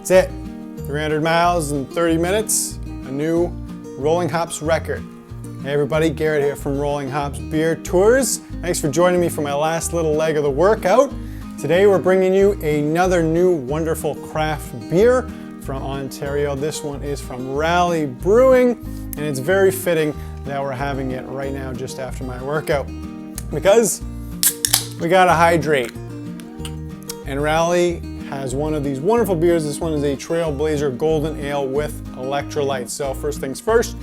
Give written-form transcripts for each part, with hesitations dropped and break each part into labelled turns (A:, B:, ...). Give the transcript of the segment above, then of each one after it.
A: That's it. 300 miles in 30 minutes, a new Rolling Hops record. Hey everybody, Garrett here from Rolling Hops Beer Tours. Thanks for joining me for my last little leg of the workout. Today we're bringing you another new wonderful craft beer from Ontario. This one is from Rally Brewing, and it's very fitting that we're having it right now just after my workout because we gotta hydrate. And Rally has one of these wonderful beers. This one is a Trailblazer Golden Ale with electrolytes. So first things first.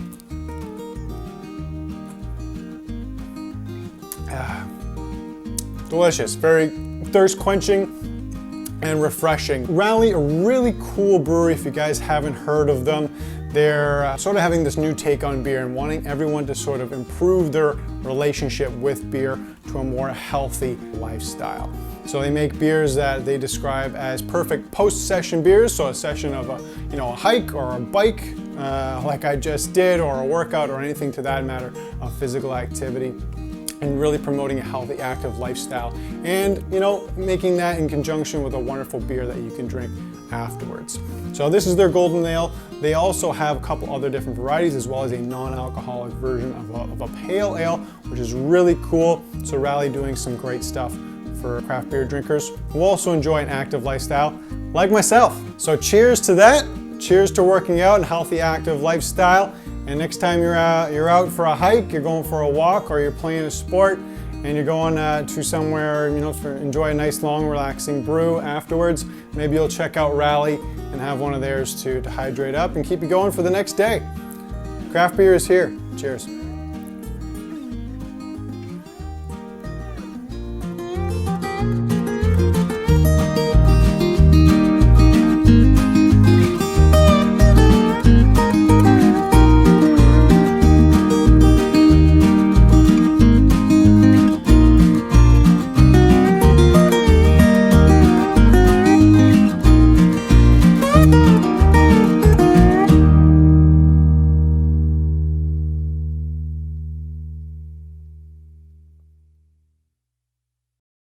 A: Delicious, very thirst quenching and refreshing. Rally, a really cool brewery if you guys haven't heard of them. They're sort of having this new take on beer and wanting everyone to sort of improve their relationship with beer to a more healthy lifestyle. So they make beers that they describe as perfect post-session beers, so a session of a hike or a bike like I just did, or a workout or anything to that matter of physical activity, and really promoting a healthy, active lifestyle, and making that in conjunction with a wonderful beer that you can drink afterwards. So this is their Golden Ale. They also have a couple other different varieties, as well as a non-alcoholic version of a pale ale, which is really cool. So Rally doing some great stuff for craft beer drinkers who also enjoy an active lifestyle like myself. So cheers to that. Cheers to working out and healthy, active lifestyle. And next time you're out for a hike, you're going for a walk, or you're playing a sport, and you're going to somewhere, to enjoy a nice, long, relaxing brew afterwards, maybe you'll check out Rally and have one of theirs to hydrate up and keep you going for the next day. Craft beer is here. Cheers.